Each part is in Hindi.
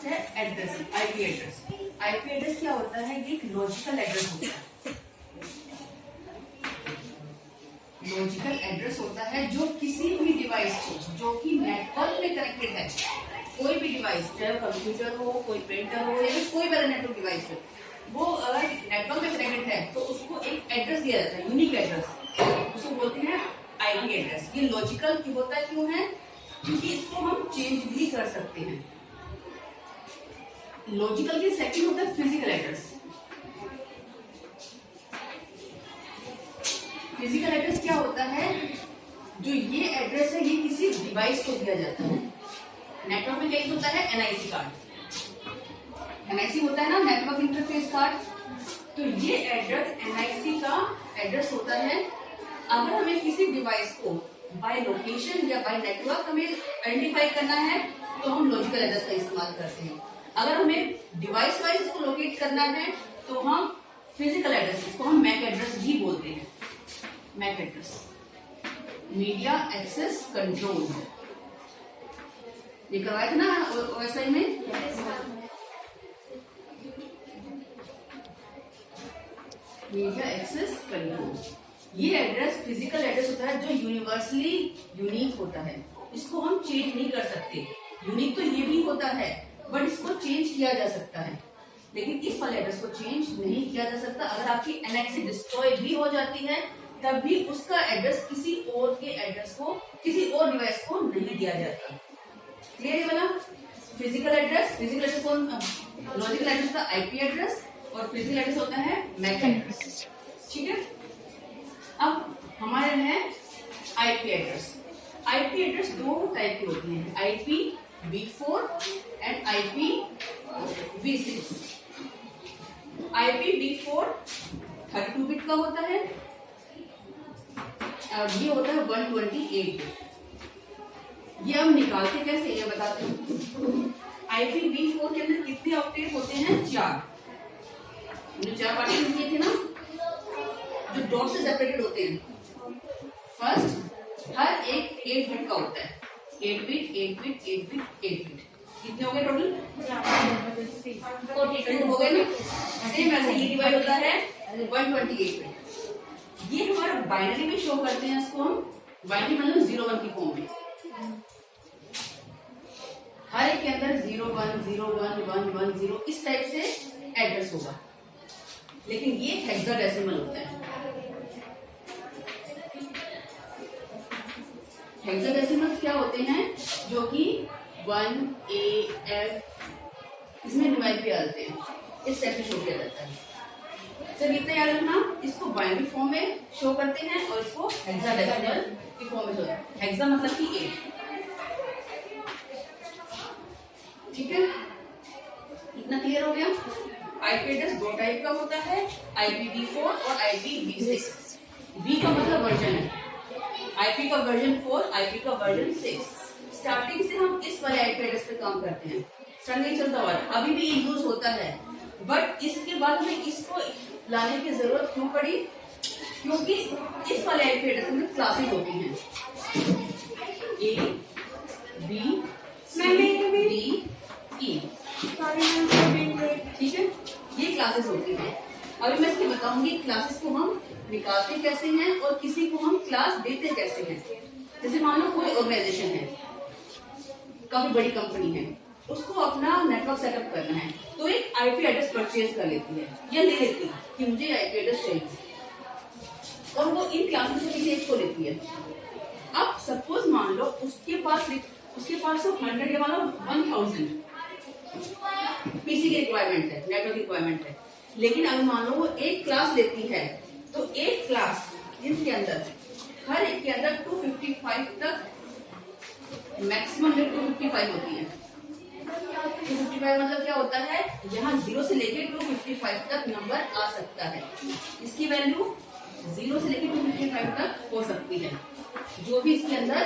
है address, IP address. IP address क्या होता है? ये एक लॉजिकल एड्रेस होता है। लॉजिकल एड्रेस होता है जो किसी भी डिवाइस को जो कि नेटवर्क में कनेक्टेड है, कोई भी डिवाइस, चाहे कंप्यूटर हो, कोई प्रिंटर हो या कोई भी नेटवर्क डिवाइस हो, वो अगर नेटवर्क में कनेक्टेड है तो उसको एक एड्रेस दिया जाता है, यूनिक एड्रेस, उसको बोलते हैं आईपी एड्रेस। ये लॉजिकल होता क्यों है? क्योंकि इसको हम चेंज भी कर सकते हैं। लॉजिकल के सेकंड होता है फिजिकल एड्रेस। फिजिकल एड्रेस क्या होता है? जो ये एड्रेस है ये किसी डिवाइस को दिया जाता है। नेटवर्क में क्या होता है? NIC card. एनआईसी होता है ना, नेटवर्क इंटरफेस कार्ड। तो ये एड्रेस एनआईसी का एड्रेस होता है। अगर हमें किसी डिवाइस को बाय लोकेशन या बाय नेटवर्क हमें आइडेंटिफाई करना है तो हम लॉजिकल एड्रेस का इस्तेमाल करते हैं। अगर हमें डिवाइस वाइज इसको लोकेट करना है तो हम फिजिकल एड्रेस, इसको हम मैक एड्रेस भी बोलते हैं। MAC address, media access control, ये करवाया था ना ओएसआई में। मीडिया एक्सेस कंट्रोल, ये एड्रेस फिजिकल एड्रेस होता है जो यूनिवर्सली यूनिक होता है। इसको हम चेंज नहीं कर सकते। यूनिक तो ये भी होता है बट इसको चेंज किया जा सकता है, लेकिन इस वाले एड्रेस को चेंज नहीं किया जा सकता। अगर आपकी एनआईसी डिस्ट्रॉय भी हो जाती है तब भी उसका एड्रेस किसी और के एड्रेस को, किसी और डिवाइस को नहीं दिया जाता। क्लियर है वाला? फिजिकल एड्रेस, फिजिकल एड्रेस कौन? लॉजिकल एड्रेस का आईपी एड्रेस और फिजिकल एड्रेस होता है मैक एड्रेस। ठीक है, अब हमारे हैं आईपी एड्रेस। आईपी एड्रेस दो टाइप की होती हैं, IPv4 and IPv6। IPv4 32 bit का होता है और ये होता है 128 बिट। ये हम निकालते कैसे ये बताते हैं। IPv4 के अंदर कितने ऑक्टेव होते हैं? 4। 4 पार्टीशन किए थे ना, जो डॉट से सेपरेटेड होते हैं। फर्स्ट, हर एक 8 बिट का होता है। 8 बिट 8 बिट 8 बिट 8 बिट, कितने हो गए टोटल? 42 हो गए ना। सेम ऐसे ये डिवाइड होता है 128 बिट। ये हमारा बाइनरी में शो करते हैं, इसको हम बाइनरी मतलब 0-1 की फॉर्म में। हर एक के अंदर 0-1 0-1 1-1 0 इस टाइप से एड्रेस होगा, लेकिन ये हेक्साडेसिमल होता है। हेक्साडेसिमल्स क्या होते हैं? जो कि 1AF इसमें डिवाइड किया जाते हैं, इस टाइप से शो किया जाता है। सर इतना याद रखना, इसको बाइनरी फॉर्म में शो करते हैं और इसको हेक्साडेसिमल की फॉर्म में शो करते हैं। हेक्सा मतलब कि 8। ठीक है, इतना क्लियर हो गया? आईपी एड्रेस दो टाइप का होता है, IPv4 और IPv6। V का मतलब वर्जन है, IP का वर्जन 4, IP का वर्जन 6। स्टार्टिंग से हम इस वाले आईपी एड्रेस पे काम करते हैं, स्टार्ट नहीं चलता हुआ, अभी भी यूज होता है। बट इसके बाद हमें इसको लाने की जरूरत क्यों पड़ी? क्योंकि इस वाले आईपी एड्रेस में क्लासेस होती हैं, A, B, C, D, E। ठीक है, ये क्लासेस होती हैं। अभी मैं इसकी बताऊंगी क्लासेस को हम निकालते कैसे हैं और किसी को हम क्लास देते कैसे हैं। जैसे मान लो कोई ऑर्गेनाइजेशन है, काफी बड़ी कंपनी है, उसको अपना नेटवर्क सेटअप करना है तो एक आईपी एड्रेस परचेज कर लेती है या ले लेती है कि मुझे आईपी एड्रेस चाहिए, और वो इन क्लासेस से किसी एक को लेती है। अब सपोज मान लो उसके पास 100 या मान लो 1000 पीसी की रिक्वायरमेंट है, नेटवर्क रिक्वायरमेंट है। लेकिन अगर मान लो वो एक क्लास लेती है तो एक क्लास जिसके अंदर हर एक के अंदर 255 तक, मैक्सिमम 255 होती है। 255 मतलब क्या होता है? यहाँ 0 से लेके 255 तक नंबर आ सकता है। इसकी वैल्यू 0 से लेके 255 तक हो सकती है, जो भी इसके अंदर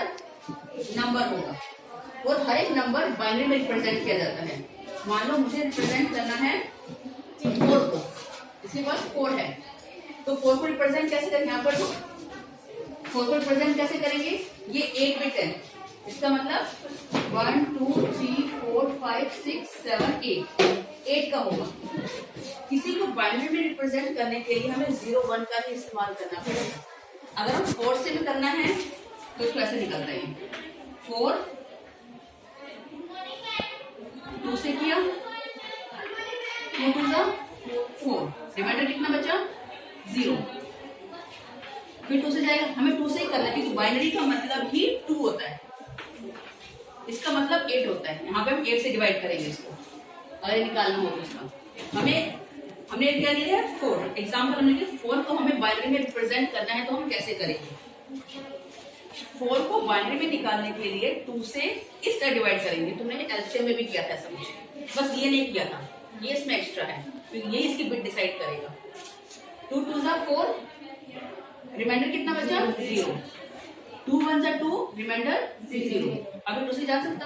नंबर होगा। और हर एक नंबर बाइनरी में रिप्रेजेंट किया जाता है। मान लो मुझे रिप्रेजेंट करना है 4 को, इसके पास 4 है तो 4 को रिप्रेजेंट कैसे करेंगे? यहाँ पर 4 को रिप्रेजेंट कैसे करेंगे? ये 8 बिट है, इसका मतलब 1 2 3 4 5 6 7 8 का होगा। किसी को बाइनरी में रिप्रेजेंट करने के लिए हमें 0 1 का ही इस्तेमाल करना पड़ेगा। अगर हम 4 से भी करना है तो इसको ऐसे निकल रहे हैं 4 2 से किया 2 2 जा 4, रिमाइंडर कितना बचा 0। फिर 2 से जाएगा, हमें 2 से ही करना है क्योंकि बाइनरी का मतलब ही 2 होता है, इसका मतलब 8 होता है। यहाँ पे हम 8 से डिवाइड करेंगे इसको अगर निकालना हो तो इसका हमने क्या लिया है 4 एग्जाम्पल। हमने लिया 4 को हमें बाइनरी में रिप्रेजेंट करना है तो हम कैसे करेंगे। 4 को बाइनरी में निकालने के लिए 2 से इस तरह डिवाइड करेंगे। तुमने एलसीएम में भी किया था सब कुछ, बस ये नहीं किया था, ये इसमें एक्स्ट्रा है तो ये इसकी बिट डिसाइड करेगा। 2 2 जा 4, रिमाइंडर कितना बचा 0। 2 1 जा 2, रिमाइंडर 0। अभी 2 से जा सकता,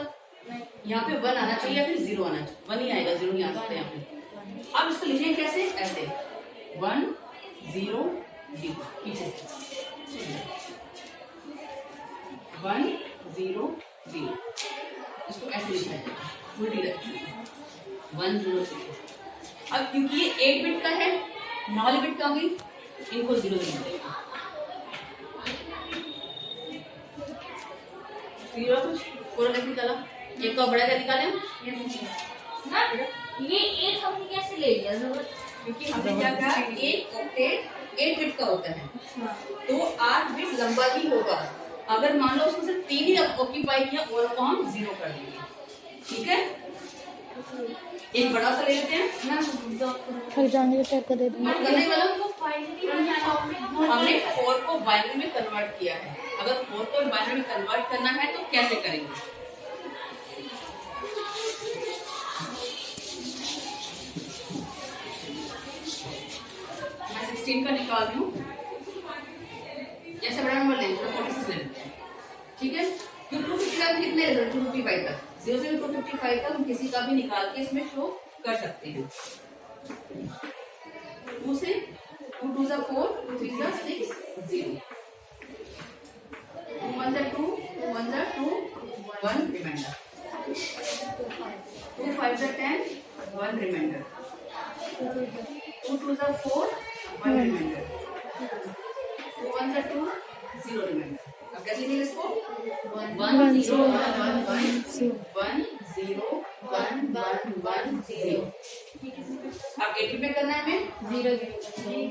यहाँ पे 1 आना चाहिए या फिर 0 आना चाहिए, 1 ही आएगा 0 नहीं आ सकता यहाँ पे। अब इसको लिखेंगे कैसे, ऐसे 1 0 0 पीछे से 1 0 0 इसको ऐसे लिखा है उल्टी रखी 1 0 0। अब क्योंकि ये 8 बिट का है, 9 बिट का होगी, इनको 0 लिख देंगे। कुछ पूरा कैसे निकाला, एक का बड़ा क्या निकाले ना ये एक हमने कैसे ले लिया जरूरत, क्योंकि हमने क्या कहा एक ऑक्टेट 8 बिट का होता है तो 8 बिट लंबा ही होगा। अगर मान लो उसमें से 3 ही ऑक्यूपाई किया और को हम 0 कर देंगे, ठीक है। एक बड़ा सा ले लेते हैं ना, करने वाला हमने 4 को बाइनरी में कन्वर्ट किया है। अगर 4 को बाइनरी में कन्वर्ट करना है तो कैसे करेंगे। मैं 16 का निकाल रही हूँ, जैसे बड़ा नंबर लेंगे 46 ले लेते हैं, ठीक है। 255 कितने रिजल्ट 255 तक 0 से 255 तक हम किसी का भी निकाल के इसमें शो कर सकते हैं। 2 से 2 2 जा 4 2 3 जा 6 0 2 1 जा 2 2 1 जा 2 1 रिमाइंडर 2 5 जा 10 1 रिमाइंडर 2 2 जा 4 1 रिमाइंडर 2 1 जा 2 0 रिमाइंडर। अब कैसे लिखेंगे इसको 1 0 1 1 1 1 0 1 1 1 0। अब 80 पे करना है हमें 0 0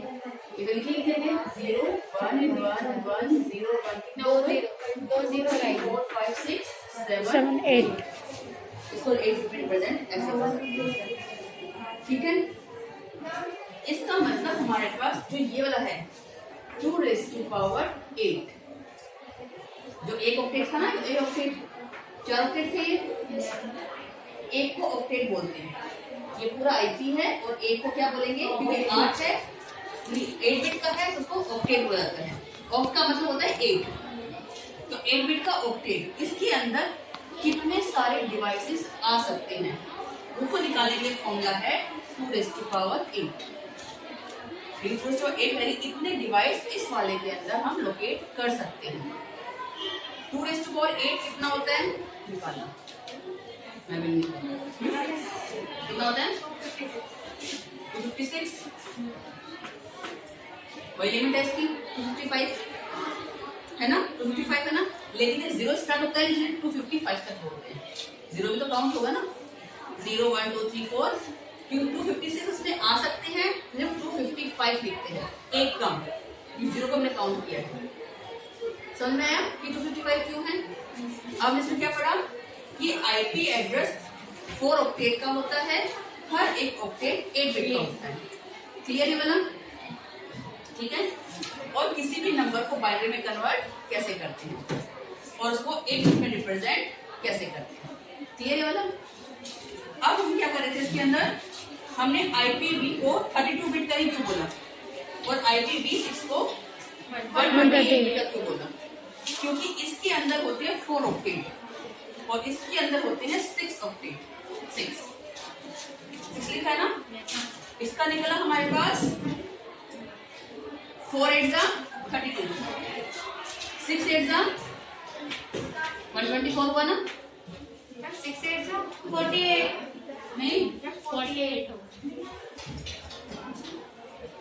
इधर लिखेंगे 0 1 1 1 0 1 कितना हो गए 2 0 4 5 6 7 8 इसको 8 पे प्रेजेंट ऐसे कर सकते हैं, ठीक है। इसका मतलब हमारे पास जो ये वाला है 2 raised to power 8, जो एक ऑक्टेट था ना, एक ऑक्टेट 4 ऑक्टेट थे, ये एक को ऑक्टेट बोलते हैं। ये पूरा आईपी है और एक को क्या बोलेंगे, क्योंकि 8 है 8 बिट का है तो उसको ऑक्टेट बोला जाता है। ऑक्ट का मतलब होता है 8, तो 8 बिट का ऑक्टेट, इसके अंदर कितने सारे डिवाइसेस आ सकते हैं उनको निकालने के लिए फॉर्मूला है 2 raised to power 8। 8 इतने डिवाइस इस वाले के अंदर हम लोकेट कर सकते हैं। 2 raised to power 8 कितना होता है निकालना, कितना होता है 256, वही लिमिट है इसकी 255 है ना, 255 है ना, लेकिन ये 0 स्टार्ट होता है इसलिए 255 तक बोलते हैं। 0 भी तो काउंट होगा ना, 0 1 2 3 4 256 उसमें आ सकते हैं, जब 255 लिखते हैं एक कम, 0 को हमने काउंट किया है। समझ में आया कि 255 क्यों है। अब इसमें क्या पढ़ा कि आईपी एड्रेस 4 ऑक्टेट का होता है, हर एक ऑक्टेट 8 बिट का होता है। क्लियर है वाला, ठीक है। और किसी भी नंबर को बाइनरी में कन्वर्ट कैसे करते हैं और उसको 8 बिट में रिप्रेजेंट कैसे करते हैं, क्लियर है वाला। अब हम क्या कर रहे थे, इसके अंदर हमने IPv को 32 बिट का ही क्यों बोला और IPv6 को 128 बिट का क्यों बोला, क्योंकि इसके अंदर होते हैं 4 ऑक्टेट और इसके अंदर होते हैं 6 ऑक्टेट। 6 लिखा है ना, इसका निकला हमारे पास 4 8 जा 32, 6 8 जा 124 हुआ ना? 6 8 जो 48 नहीं 48 हो।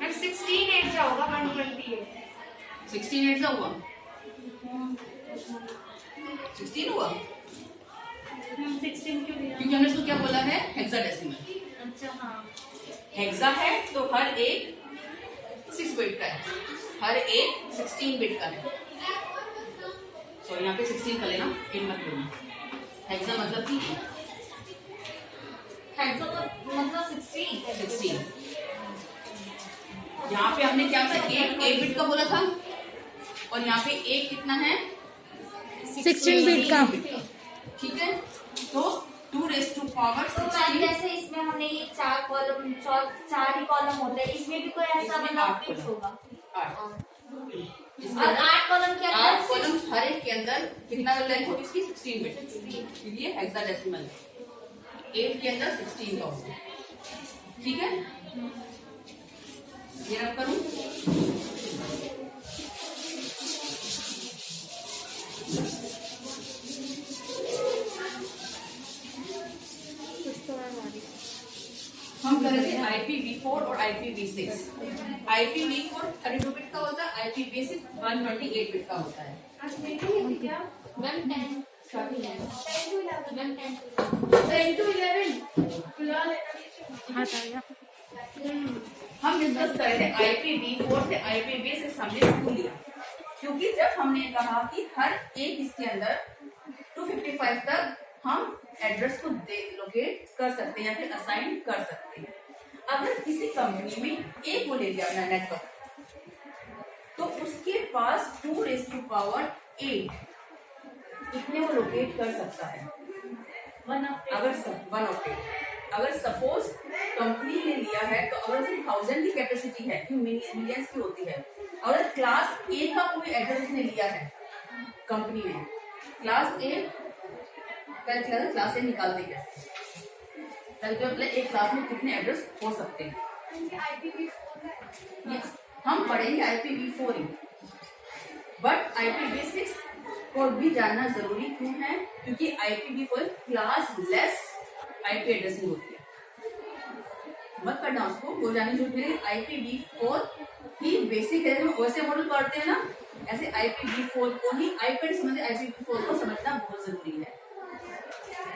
16 8 जा होगा 128। 16 8 हुआ, 16 हुआ 16 क्यों लिया? क्योंकि हमने इसको क्या बोला है, हेक्साडेसिमल। अच्छा हाँ। हेक्सा है तो हर एक 6 बिट का है, हर एक 16 बिट का है। सॉरी यहाँ पे 16 का लेना, 8 मत लेना। हेक्सा मतलब कि हेक्सा तो मतलब 16। यहाँ पे हमने क्या था, 8 बिट का बोला था, और यहाँ पे एक कितना है, 16 बिट का। ठीक है, तो 2 raised to power तो 16। जैसे इसमें हमने ये 4 कॉलम 4 ही कॉलम होते हैं, इसमें भी कोई ऐसा इसमें मतलब 8 फिक्स होगा। 8 और 8 कॉलम के 8 अंदर कॉलम, हर एक के अंदर कितना लेंथ होगी इसकी, 16 बिट। ये हेक्साडेसिमल है, 8 के अंदर 16 का होगा। ठीक है, ये रब करूं, हम करेंगे IPv4 और IPv6। IPv4 32 बिट का होता है, IPv6 128 बिट का होता है। मैम 10 10 to 11 हम डिस्कस कर रहे थे IPv4 से IPv6 हमने क्यों लिया, क्योंकि जब हमने कहा कि हर एक इसके अंदर 255 तक हम एड्रेस को लोकेट कर सकते हैं या फिर असाइन कर सकते हैं। अगर किसी कंपनी में एक को ले लिया अपना नेटवर्क, तो उसके पास 2 raised to power 8 इतने वो लोकेट कर सकता है। अगर 1 अगर सपोज कंपनी ने लिया है, तो अगर उसकी 1000 की कैपेसिटी है, मिलियंस की होती है, अगर क्लास ए का कोई एड्रेस उसने लिया है कंपनी में, क्लास ए क्लास ए निकालते कैसे, पहले एक क्लास में कितने एड्रेस हो सकते हैं। yes, हम पढ़ेंगे IPv4 ही, बट IPv6 को भी जानना जरूरी क्यों है, क्योंकि IPv4 class less IP addressing होती है। मत करना उसको, वो जाने जो मेरे IPv4 ही बेसिक है, वैसे मॉडल पढ़ते हैं ना, ऐसे IPv4 को ही IP समझे, IPv4 को समझना बहुत जरूरी है।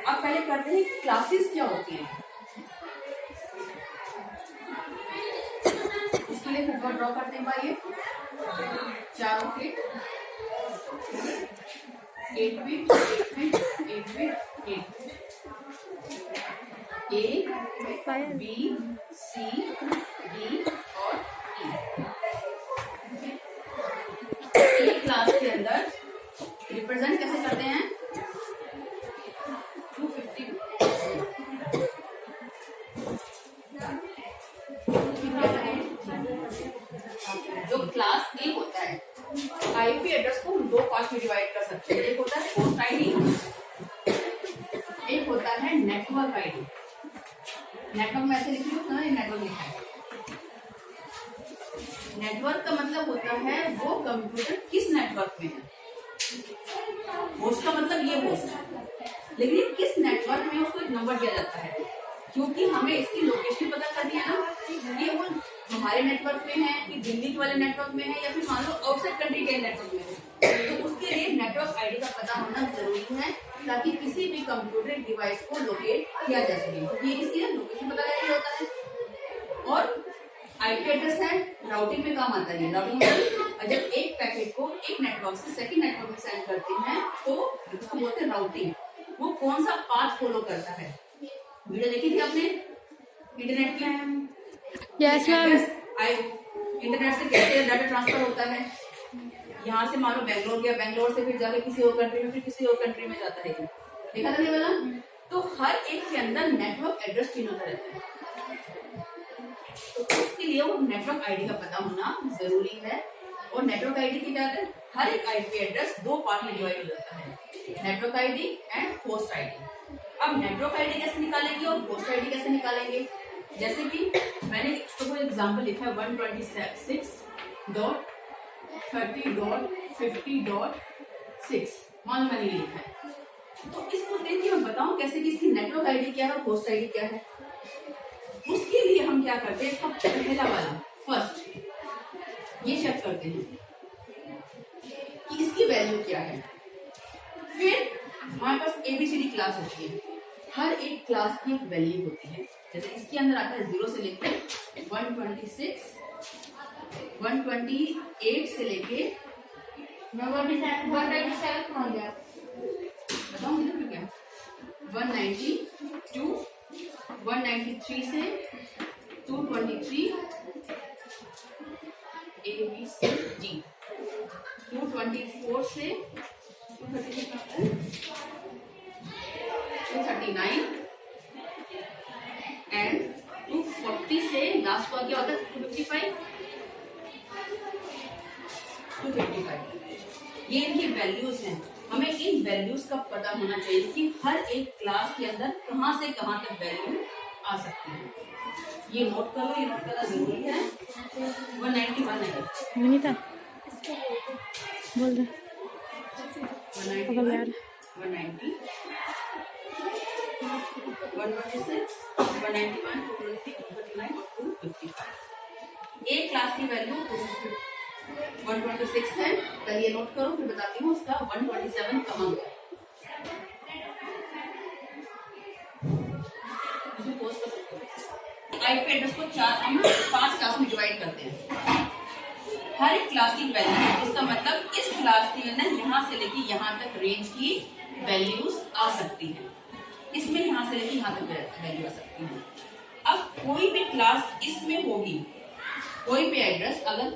अब पहले करते हैं क्लासेस क्या होती हैं। इसके लिए फिगर ड्रॉ करते हैं भाई, चारों के 8 bit 8 bit 8 bit 8 A B C D और E। एक क्लास के अंदर रिप्रेजेंट कैसे करते हैं, 250 जो क्लास ए होता है, आईपी एड्रेस को हम 2 पार्ट में डिवाइड कर सकते हैं। एक होता है होस्ट आईडी, एक होता है नेटवर्क आईडी। नेटवर्क में ऐसे लिखी हो ना, नेटवर्क लिखा है। नेटवर्क का मतलब होता है वो कंप्यूटर किस नेटवर्क में है। होस्ट का मतलब ये होस्ट है, लेकिन किस नेटवर्क में उसको एक नंबर दिया जाता है, क्योंकि हमें इसकी लोकेशन पता करनी है ना, ये वो हमारे नेटवर्क में है कि दिल्ली वाले नेटवर्क में है या फिर मान लो आउटसाइड कंट्री के नेटवर्क में है। तो उसके लिए नेटवर्क आईडी का पता होना जरूरी है, ताकि किसी भी कंप्यूटर डिवाइस को लोकेट किया जा सके। ये इसलिए लोकेशन पता करके होता है। और आईपी एड्रेस है, राउटिंग में काम आता है। राउटिंग में जब एक पैकेट को एक नेटवर्क से सेकंड नेटवर्क में सेंड करते हैं, तो उसको बोलते हैं राउटिंग। वो कौन सा पाथ फॉलो करता है, वीडियो देखी थी आपने इंटरनेट की? Yes ma'am. इंटरनेट से कैसे डाटा ट्रांसफर होता है, यहाँ से मान लो बेंगलोर गया, बेंगलोर से फिर जाके किसी और कंट्री में, फिर किसी और कंट्री में जाता है। देखा था नहीं वाला? तो हर एक के अंदर नेटवर्क एड्रेस चेंज होता रहता है, तो उसके लिए वो नेटवर्क आईडी का पता होना जरूरी है। और नेटवर्क आईडी की क्या है, हर एक आईपी एड्रेस 2 पार्ट में डिवाइड हो जाता है, network ID and host ID. अब नेटवर्क आईडी कैसे निकालेंगे और होस्ट आईडी कैसे निकालेंगे, जैसे कि मैंने इसको एग्जांपल लिखा है 126.30.50.6, मान लो मैंने ये लिखा है। तो इसको देख के मैं बताऊं कैसे कि इसकी नेटवर्क आईडी क्या है और होस्ट आईडी क्या है। उसके लिए हम क्या करते हैं, इसका पहला वाला फर्स्ट ये चेक करते हैं कि इसकी वैल्यू क्या है। फिर हमारे पास एबीसीडी क्लास होती है, हर एक क्लास की एक वैल्यू होती है। जैसे इसके अंदर आता है 0 से लेके 126, 128 से लेके मैं 127 हो गया। बताऊंगी ना क्या, 192, 193 से 223 ABCD, 224 से 239 एंड 240 से लास्ट का क्या होता है 255, 255। ये इनकी वैल्यूज हैं। हमें इन वैल्यूज का पता होना चाहिए कि हर एक क्लास के अंदर कहां से कहां तक वैल्यू आ सकती है। ये नोट करो, ये नोट करना जरूरी है। 191 है, विनीता बोल दे 191, 190, 126, 191, 223, 239 और 255। एक क्लास की वैल्यू 126 है। पहले ये नोट करो, फिर बताती हूँ उसका 127 कहाँ गया। आईपी एड्रेस को 5 क्लास में डिवाइड करते हैं। हर एक क्लास की वैल्यू, इसका मतलब इस क्लास के अंदर यहाँ से लेके यहाँ तक रेंज की वैल्यूज आ सकती है। इसमें यहाँ से लेके यहाँ तक वैल्यू आ सकती है। अब कोई भी क्लास इसमें होगी, कोई भी एड्रेस अगर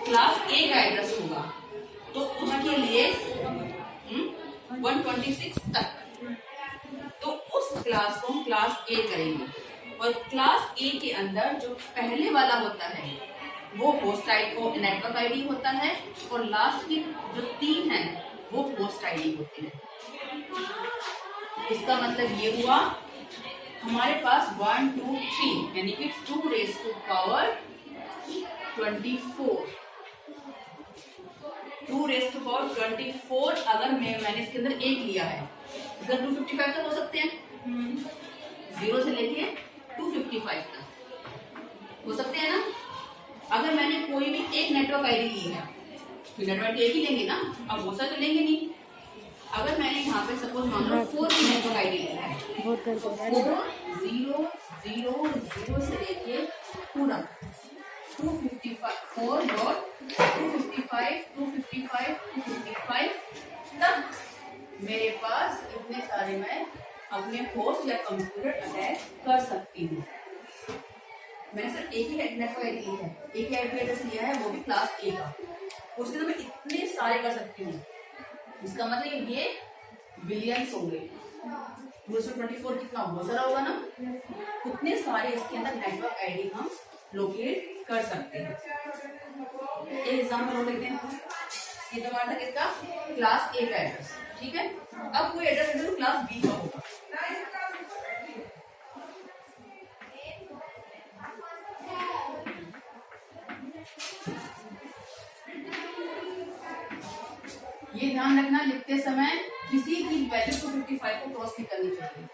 क्लास ए का एड्रेस होगा तो उसके लिए 126 तक, तो उस क्लास को हम क्लास ए करेंगे। और क्लास ए के अंदर जो पहले वाला होता है वो होस्ट आईडी को नेटवर्क आईडी होता है, और लास्ट की जो 3 है वो होस्ट आईडी होती है। इसका मतलब ये हुआ हमारे पास 1 2 3 यानी कि 2 raised to power 24, 2 raised to power 24 अगर मैंने इसके अंदर एक लिया है, इधर 255 तक हो सकते हैं, 0 से लेके 255 तक हो सकते हैं ना। अगर मैंने कोई भी एक नेटवर्क आईडी ली है तो नेटवर्क एक ही लेंगे ना, अब वो सब तो लेंगे नहीं। अगर मैंने यहाँ पे सपोज मान लो 4 की नेटवर्क आईडी ली है, 0 0 0 से लेके पूरा 255 तक मेरे पास इतने सारे मैं अपने होस्ट या कंप्यूटर अटैच कर सकती हूँ। मैंने सिर्फ एक ही नेटवर्क आईडी ली है, एक ही आईपी एड्रेस लिया है, वो भी क्लास ए का, उसके तो मैं इतने सारे कर सकती हूँ। इसका मतलब ये बिलियंस होंगे। 224 कितना बहुत सारा होगा ना, उतने सारे इसके अंदर नेटवर्क आईडी हम लोकेट कर सकते हैं। एक एग्जाम्पल हो लेते हैं, ये तो हमारा था किसका, क्लास ए का एड्रेस, ठीक है। अब कोई एड्रेस क्लास बी का होगा, ये ध्यान रखना लिखते समय किसी की वैल्यू 255 को क्रॉस नहीं करनी चाहिए,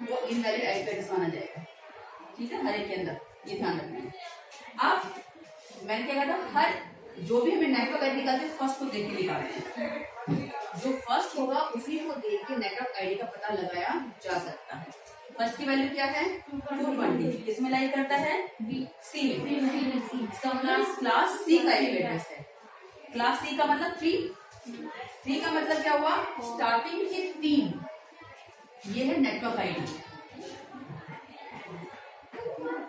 वो इनवैलिड आईपी एड्रेस माना जाएगा, ठीक है, हर एक के अंदर, ये ध्यान रखना। अब मैंने क्या कहा था, हर जो भी हमें नेटवर्क आईडी निकालते हैं फर्स्ट को देख के निकालते हैं, जो फर्स्ट होगा उसी को देख के नेटवर्क आईडी का पता लगाया जा सकता है। फर्स्ट की वैल्यू क्या है 220, किसमें लाइक करता है सी में, इसका मतलब क्लास सी का आईपी एड्रेस है। क्लास सी का मतलब 3 का मतलब क्या हुआ, स्टार्टिंग के 3, ये है नेटवर्क आईडी,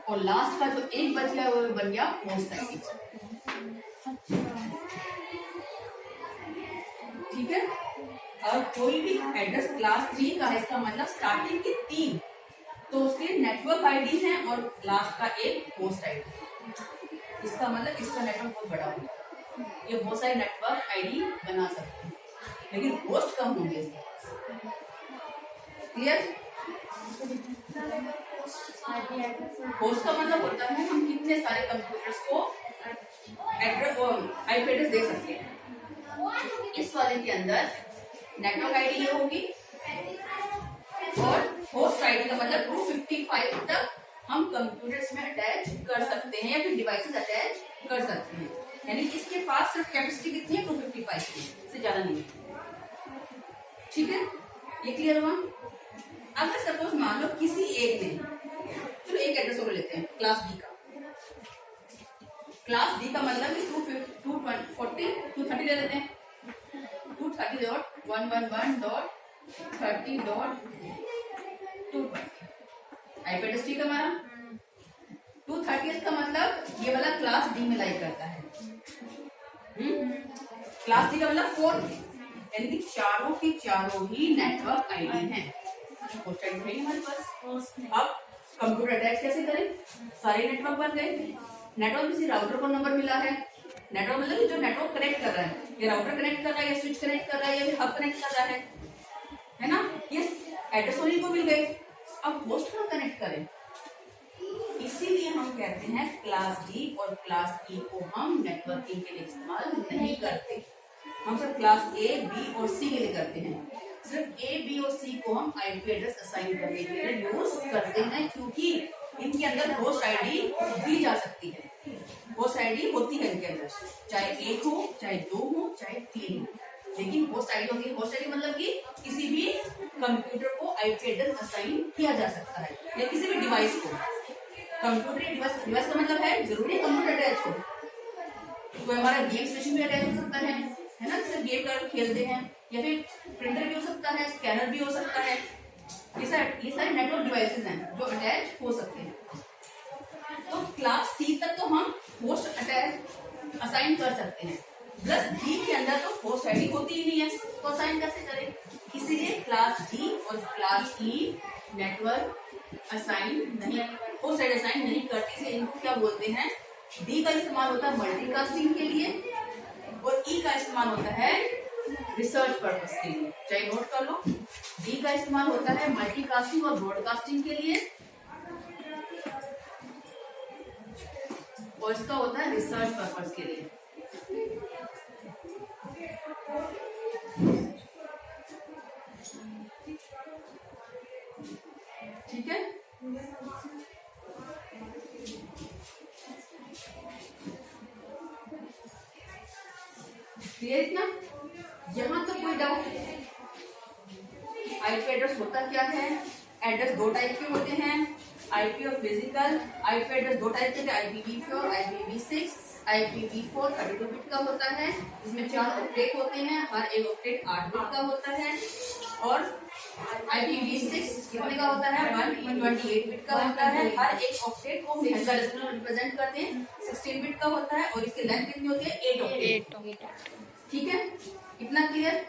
और लास्ट का जो एक बच गया वो बन गया होस्ट आईडी, ठीक है। और कोई भी एड्रेस क्लास 3 का है, इसका मतलब स्टार्टिंग के 3, तो उसके नेटवर्क आईडी है और लास्ट का एक होस्ट आईडी, इसका मतलब इसका नेटवर्क बहुत बड़ा होगा, ये बहुत सारे नेटवर्क आईडी बना सकते हैं, लेकिन होस्ट कम होंगे इसके पास। क्लियर? होस्ट का मतलब होता है हम कितने सारे कंप्यूटर्स को आईपी एड्रेस दे सकते हैं। इस वाले के अंदर नेटवर्क आईडी ये होगी, होस्ट आईडी का मतलब 255 तक हम कंप्यूटर्स में अटैच कर सकते हैं या फिर डिवाइसेस अटैच कर सकते हैं। यानी कि इसके पास सिर्फ कैपेसिटी कितनी है 255 की, इससे ज्यादा नहीं है। ठीक है, ये क्लियर हुआ। अगर सपोज मान लो किसी एक ने, चलो एक एड्रेस और लेते हैं क्लास बी का। क्लास डी का मतलब 230 ले लेते हैं, 230.111.30.220 आईपी एड्रेस ठीक है हमारा। 230 का मतलब ये वाला क्लास डी में लाइक करता है। क्लास डी का मतलब 4, यानी कि चारों की चारों ही नेटवर्क आईडी है, होस्ट आईडी है हमारे पास। अब कंप्यूटर अटैच कैसे करें, सारे नेटवर्क बन गए। नेटवर्क किसी राउटर को नंबर मिला है, नेटवर्क मतलब जो नेटवर्क कनेक्ट कर रहा है, ये राउटर कनेक्ट कर रहा है या स्विच कनेक्ट कर रहा है या फिर हब कनेक्ट कर रहा है ना, ये एड्रेस उन्हीं को मिल गए। अब होस्ट को कनेक्ट करें, इसीलिए हम कहते हैं क्लास डी और क्लास ई को हम नेटवर्किंग के लिए इस्तेमाल नहीं करते, हम सिर्फ क्लास ए बी और सी के लिए करते हैं। सिर्फ ए बी और सी को हम आईपी एड्रेस असाइन करने के लिए यूज करते हैं, क्योंकि इनके अंदर होस्ट आईडी दी जा सकती है, होस्ट आईडी होती है इनके अंदर, चाहे 1 हो चाहे 2 हो चाहे 3 हो, लेकिन होस्ट आईडी होती है। होस्ट आईडी मतलब कि किसी भी कंप्यूटर को आईपी एड्रेस असाइन किया जा सकता है या किसी भी डिवाइस को। कंप्यूटर डिवाइस का मतलब है जरूरी कंप्यूटर अटैच हो, कोई हमारा गेम स्टेशन भी अटैच हो सकता है ना, जैसे गेम कर खेलते हैं, या फिर प्रिंटर भी हो सकता है, स्कैनर भी हो सकता है। ये सारे नेटवर्क डिवाइसेस हैं जो अटैच हो सकते हैं। तो क्लास सी तक तो हम होस्ट अटैच असाइन कर सकते हैं, प्लस डी के अंदर तो होस्ट आईडी होती ही नहीं है, तो असाइन कैसे करें। इसीलिए क्लास डी और क्लास ई नेटवर्क असाइन नहीं, होस्ट आईडी असाइन नहीं करती, इसलिए इनको क्या बोलते हैं, डी का इस्तेमाल होता है मल्टीकास्टिंग के लिए और ई का इस्तेमाल होता है रिसर्च पर्पस के लिए। चाहे नोट कर लो, डी का इस्तेमाल होता है मल्टीकास्टिंग और ब्रॉडकास्टिंग के लिए और इसका होता है रिसर्च पर्पस के लिए। ठीक है, क्लियर इतना, यहाँ तो कोई डाउट। आईपी एड्रेस होता क्या है, एड्रेस 2 टाइप के होते हैं, आईपी और फिजिकल। आईपी एड्रेस 2 टाइप के, IPv4 IPv6। IPv4 32 बिट का होता है, इसमें 4 ऑक्टेट होते हैं, हर एक ऑक्टेट 8 बिट का होता है, और IPv6 कितने का होता है, 128 बिट का होता है, हर एक ऑक्टेट को हेक्साडेसिमल रिप्रेजेंट करते हैं, 16 बिट का होता है, और इसकी लेंथ कितनी होती है, 8 ऑक्टेट। ठीक है, इतना क्लियर।